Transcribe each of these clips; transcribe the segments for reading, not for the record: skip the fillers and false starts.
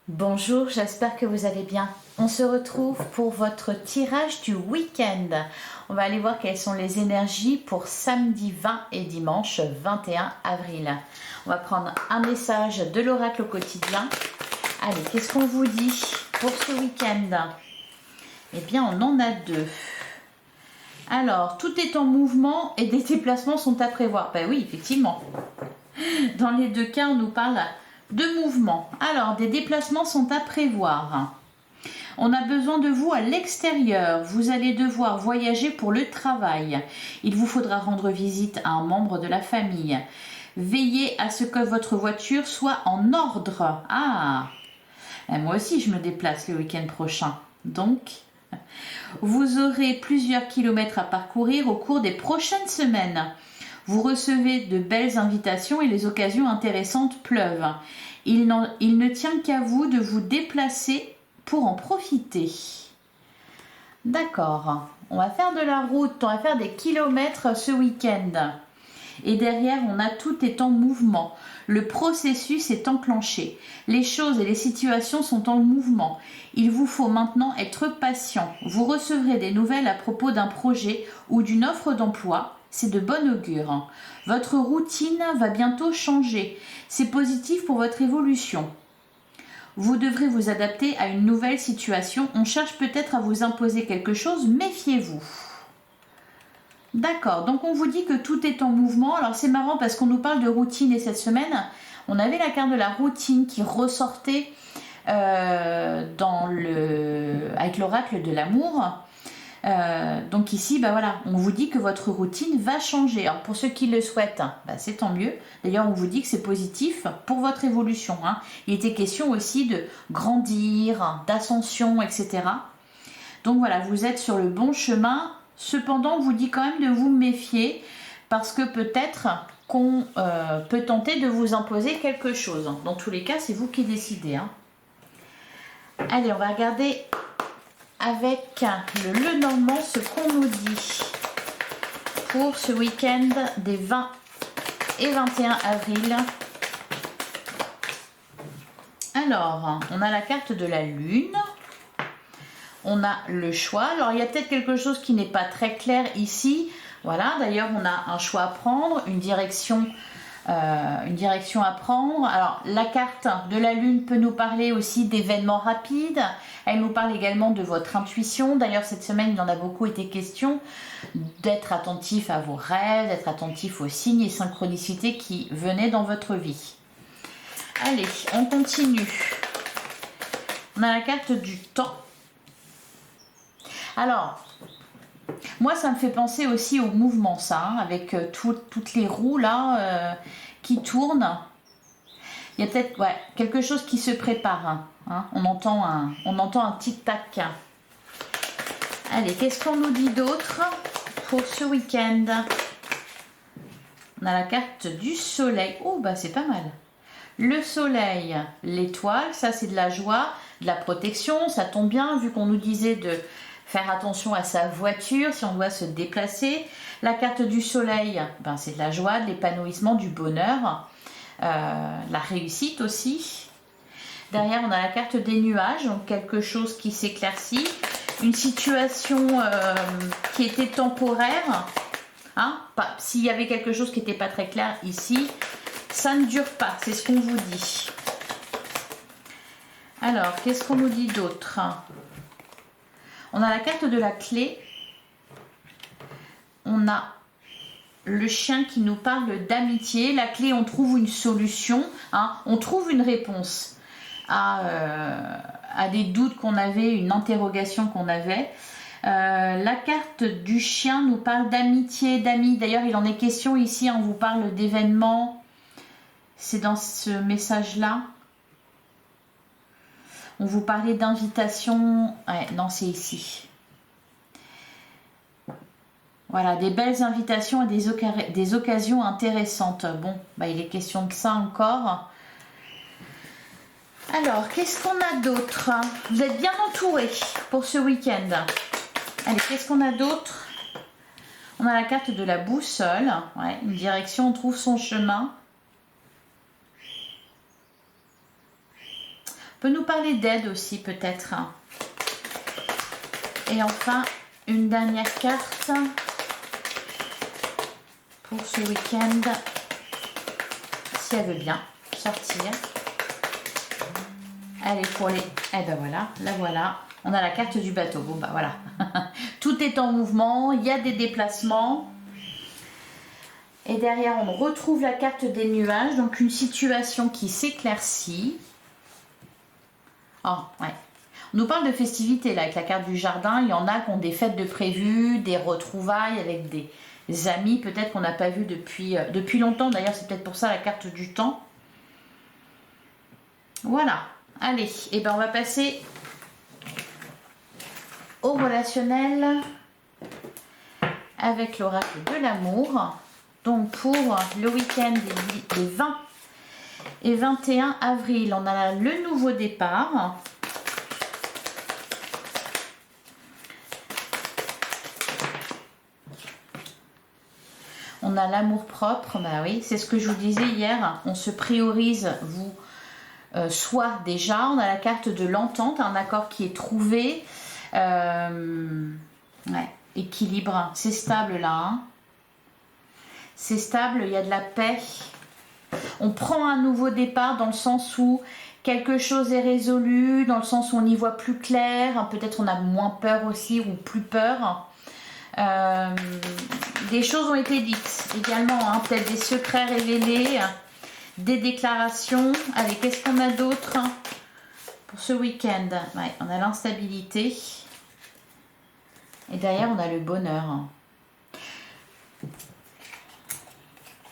Bonjour, j'espère que vous allez bien. On se retrouve pour votre tirage du week-end. On va aller voir quelles sont les énergies pour samedi 20 et dimanche 21 avril. On va prendre un message de l'oracle au quotidien. Allez, qu'est-ce qu'on vous dit pour ce week-end? Eh bien, on en a deux. Alors, tout est en mouvement et des déplacements sont à prévoir. Ben oui, effectivement. Dans les deux cas, on nous parle de mouvement. Alors, des déplacements sont à prévoir. On a besoin de vous à l'extérieur. Vous allez devoir voyager pour le travail. Il vous faudra rendre visite à un membre de la famille. Veillez à ce que votre voiture soit en ordre. Ah, et moi aussi je me déplace le week-end prochain. Donc, vous aurez plusieurs kilomètres à parcourir au cours des prochaines semaines. Vous recevez de belles invitations et les occasions intéressantes pleuvent. Il ne tient qu'à vous de vous déplacer pour en profiter. D'accord, on va faire de la route, on va faire des kilomètres ce week-end. Et derrière, on a tout est en mouvement. Le processus est enclenché. Les choses et les situations sont en mouvement. Il vous faut maintenant être patient. Vous recevrez des nouvelles à propos d'un projet ou d'une offre d'emploi. C'est de bon augure. Votre routine va bientôt changer. C'est positif pour votre évolution. Vous devrez vous adapter à une nouvelle situation. On cherche peut-être à vous imposer quelque chose. Méfiez-vous. D'accord, donc on vous dit que tout est en mouvement. Alors c'est marrant parce qu'on nous parle de routine et cette semaine, on avait la carte de la routine qui ressortait avec l'oracle de l'amour. Donc ici, voilà, on vous dit que votre routine va changer. Alors pour ceux qui le souhaitent, c'est tant mieux. D'ailleurs, on vous dit que c'est positif pour votre évolution. Il était question aussi de grandir, d'ascension, etc. Donc voilà, vous êtes sur le bon chemin. Cependant, on vous dit quand même de vous méfier parce que peut-être qu'on peut tenter de vous imposer quelque chose. Dans tous les cas, c'est vous qui décidez. Allez, on va regarder avec le Lenormand ce qu'on nous dit pour ce week-end des 20 et 21 avril. Alors, on a la carte de la Lune. On a le choix. Alors, il y a peut-être quelque chose qui n'est pas très clair ici. Voilà, d'ailleurs, on a un choix à prendre, une direction à prendre. Alors, la carte de la Lune peut nous parler aussi d'événements rapides. Elle nous parle également de votre intuition. D'ailleurs, cette semaine, il en a beaucoup été question d'être attentif à vos rêves, d'être attentif aux signes et synchronicités qui venaient dans votre vie. Allez, on continue. On a la carte du temps. Alors, moi, ça me fait penser aussi au mouvement, ça, avec toutes les roues là qui tournent. Il y a peut-être quelque chose qui se prépare. On entend un tic-tac. Allez, qu'est-ce qu'on nous dit d'autre pour ce week-end? On a la carte du soleil. Oh, c'est pas mal. Le soleil, l'étoile, ça c'est de la joie, de la protection. Ça tombe bien vu qu'on nous disait de faire attention à sa voiture si on doit se déplacer. La carte du soleil, c'est de la joie, de l'épanouissement, du bonheur, la réussite aussi. Derrière, on a la carte des nuages, donc quelque chose qui s'éclaircit, une situation qui était temporaire. S'il y avait quelque chose qui n'était pas très clair ici, ça ne dure pas, c'est ce qu'on vous dit. Alors, qu'est-ce qu'on nous dit d'autre? On a la carte de la clé. On a le chien qui nous parle d'amitié. La clé, on trouve une solution. On trouve une réponse à des doutes qu'on avait, une interrogation qu'on avait. La carte du chien nous parle d'amitié, d'amis. D'ailleurs, il en est question ici. On vous parle d'événements. C'est dans ce message-là. On vous parlait d'invitation. Non, c'est ici. Voilà, des belles invitations et des occasions intéressantes. Bon, il est question de ça encore. Alors, qu'est-ce qu'on a d'autre? Vous êtes bien entourés pour ce week-end. Allez, qu'est-ce qu'on a d'autre? On a la carte de la boussole. Une direction, on trouve son chemin. peut nous parler d'aide aussi peut-être. Et enfin, une dernière carte pour ce week-end, si elle veut bien sortir. Allez, pour les... Eh ben voilà, la voilà. On a la carte du bateau. Bon, bah voilà. Tout est en mouvement, il y a des déplacements. Et derrière, on retrouve la carte des nuages. Donc, une situation qui s'éclaircit. Oh, ouais. On nous parle de festivités, là, avec la carte du jardin. Il y en a qui ont des fêtes de prévues, des retrouvailles avec des amis, peut-être qu'on n'a pas vu depuis longtemps. D'ailleurs, c'est peut-être pour ça la carte du temps. Voilà. Allez, et ben on va passer au relationnel avec l'oracle de l'amour. Donc pour le week-end des 20 et 21 avril, on a le nouveau départ. On a l'amour propre, bah oui, c'est ce que je vous disais hier, on se priorise, vous, soit déjà, on a la carte de l'entente, un accord qui est trouvé, ouais, équilibre, c'est stable là, hein. C'est stable, il y a de la paix, on prend un nouveau départ dans le sens où quelque chose est résolu, dans le sens où on y voit plus clair, hein, peut-être on a moins peur aussi ou plus peur. Des choses ont été dites également, hein, peut-être des secrets révélés, des déclarations. Allez, qu'est-ce qu'on a d'autre pour ce week-end? Ouais, on a l'instabilité et derrière on a le bonheur,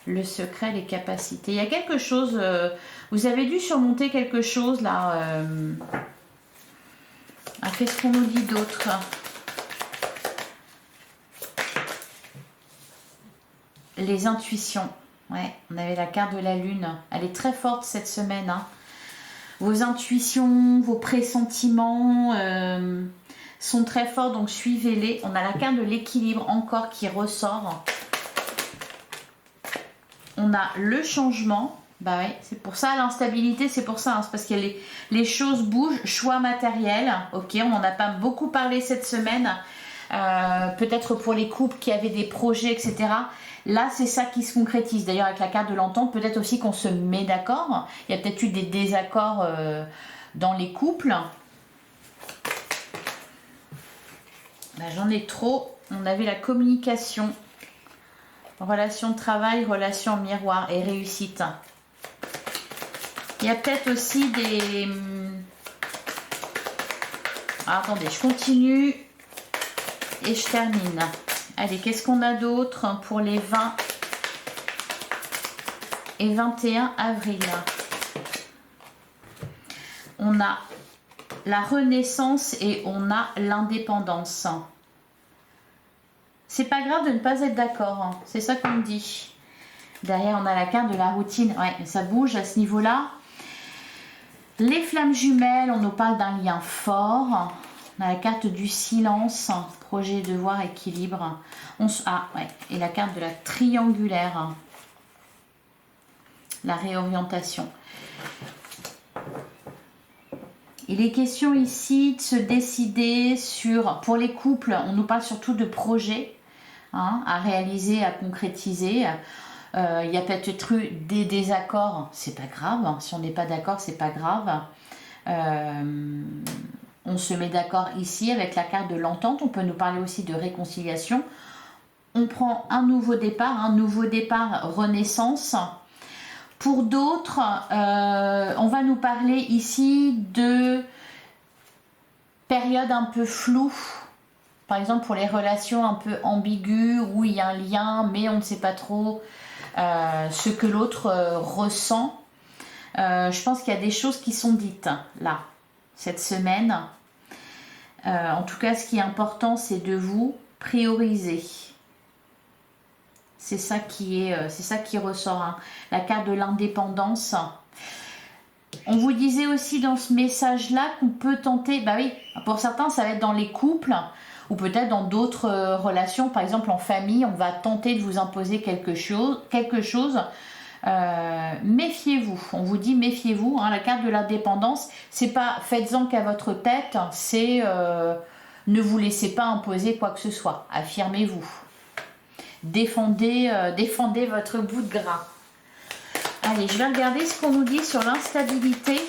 le secret, les capacités. Il y a quelque chose, vous avez dû surmonter quelque chose là. Qu'est-ce qu'on nous dit d'autre? Les intuitions. Ouais, on avait la carte de la lune. Elle est très forte cette semaine, hein. Vos intuitions, vos pressentiments sont très forts, donc suivez-les. On a la carte de l'équilibre encore qui ressort. On a le changement. Bah ouais, c'est pour ça l'instabilité, c'est pour ça, hein, c'est parce que les choses bougent. Choix matériel. Ok, on n'en a pas beaucoup parlé cette semaine. Peut-être pour les couples qui avaient des projets, etc. Là, c'est ça qui se concrétise. D'ailleurs, avec la carte de l'entente, peut-être aussi qu'on se met d'accord. Il y a peut-être eu des désaccords dans les couples. Là, j'en ai trop. On avait la communication, relation de travail, relation miroir et réussite. Il y a peut-être aussi des... Ah, attendez, je continue et je termine. Allez, qu'est-ce qu'on a d'autre pour les 20 et 21 avril? On a la renaissance et on a l'indépendance. C'est pas grave de ne pas être d'accord, hein. C'est ça qu'on me dit. Derrière, on a la carte de la routine. Ouais, ça bouge à ce niveau-là. Les flammes jumelles, on nous parle d'un lien fort. On a la carte du silence, projet, devoir, équilibre. Ah, ouais. Et la carte de la triangulaire, la réorientation. Il est question ici de se décider sur, pour les couples, on nous parle surtout de projets, hein, à réaliser, à concrétiser. Il y a peut-être eu des désaccords, c'est pas grave, hein. Si on n'est pas d'accord, c'est pas grave. On se met d'accord ici avec la carte de l'entente. On peut nous parler aussi de réconciliation. On prend un nouveau départ, renaissance. Pour d'autres, on va nous parler ici de périodes un peu floues. Par exemple, pour les relations un peu ambiguës, où il y a un lien, mais on ne sait pas trop ce que l'autre ressent. Je pense qu'il y a des choses qui sont dites là, cette semaine. En tout cas, ce qui est important, c'est de vous prioriser. C'est ça qui ressort, hein. La carte de l'indépendance. On vous disait aussi dans ce message-là qu'on peut tenter, bah oui, pour certains, ça va être dans les couples ou peut-être dans d'autres relations, par exemple en famille, on va tenter de vous imposer quelque chose Méfiez-vous, on vous dit méfiez-vous, hein, la carte de l'indépendance, c'est pas faites-en qu'à votre tête, c'est ne vous laissez pas imposer quoi que ce soit, affirmez-vous, défendez votre bout de gras. Allez, je vais regarder ce qu'on nous dit sur l'instabilité.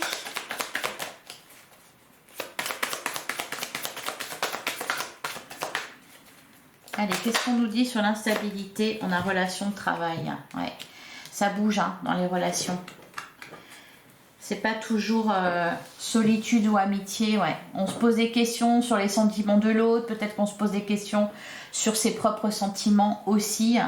Allez, qu'est-ce qu'on nous dit sur l'instabilité? On a relation de travail, ouais. Ça bouge hein, dans les relations. C'est pas toujours solitude ou amitié, ouais. On se pose des questions sur les sentiments de l'autre, peut-être qu'on se pose des questions sur ses propres sentiments aussi.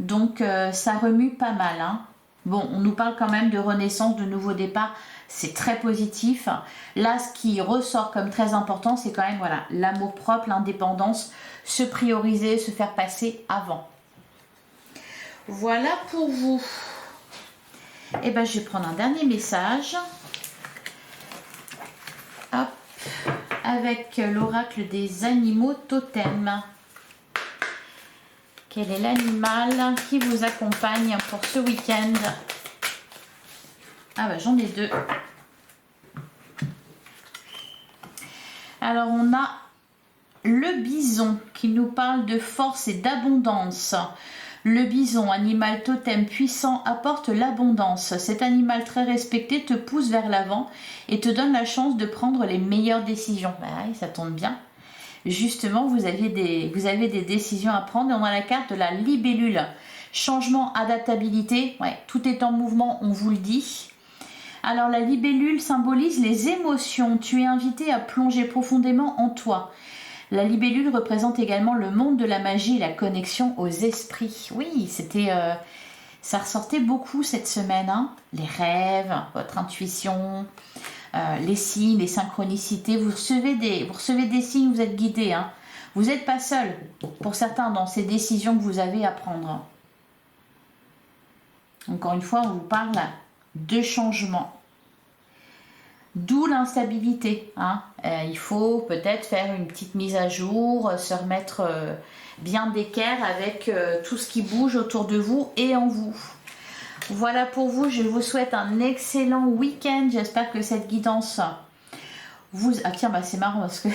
Donc ça remue pas mal, hein. Bon, on nous parle quand même de renaissance, de nouveau départ, c'est très positif. Là, ce qui ressort comme très important, c'est quand même voilà, l'amour-propre, l'indépendance, se prioriser, se faire passer avant. Voilà pour vous. Et ben, je vais prendre un dernier message. Hop, avec l'oracle des animaux totems. Quel est l'animal qui vous accompagne pour ce week-end? Ah bah j'en ai deux. Alors on a le bison qui nous parle de force et d'abondance. Le bison, animal totem puissant, apporte l'abondance. Cet animal très respecté te pousse vers l'avant et te donne la chance de prendre les meilleures décisions. Bah oui, ça tombe bien. Justement, vous avez des décisions à prendre. Et on a la carte de la libellule. Changement, adaptabilité. Ouais, tout est en mouvement, on vous le dit. Alors, la libellule symbolise les émotions. Tu es invité à plonger profondément en toi. La libellule représente également le monde de la magie et la connexion aux esprits. Oui, ça ressortait beaucoup cette semaine. Hein. Les rêves, votre intuition... les signes, les synchronicités, vous recevez des signes, vous êtes guidé. Hein. Vous n'êtes pas seul, pour certains, dans ces décisions que vous avez à prendre. Encore une fois, on vous parle de changement. D'où l'instabilité. Hein. Il faut peut-être faire une petite mise à jour, se remettre bien d'équerre avec tout ce qui bouge autour de vous et en vous. Voilà pour vous, je vous souhaite un excellent week-end. J'espère que cette guidance vous... Ah tiens, bah c'est marrant parce que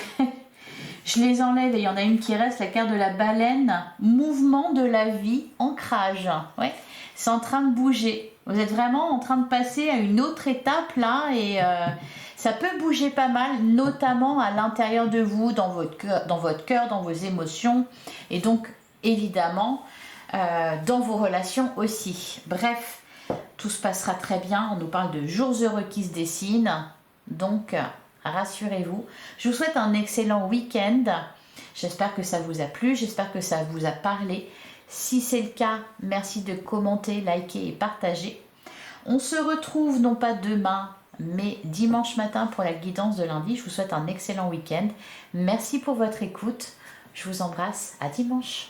je les enlève et il y en a une qui reste, la carte de la baleine. Mouvement de la vie, ancrage. Ouais, c'est en train de bouger. Vous êtes vraiment en train de passer à une autre étape là et ça peut bouger pas mal, notamment à l'intérieur de vous, dans votre cœur, dans vos émotions et donc évidemment dans vos relations aussi. Bref, tout se passera très bien. On nous parle de jours heureux qui se dessinent. Donc, rassurez-vous. Je vous souhaite un excellent week-end. J'espère que ça vous a plu. J'espère que ça vous a parlé. Si c'est le cas, merci de commenter, liker et partager. On se retrouve non pas demain, mais dimanche matin pour la guidance de lundi. Je vous souhaite un excellent week-end. Merci pour votre écoute. Je vous embrasse. À dimanche.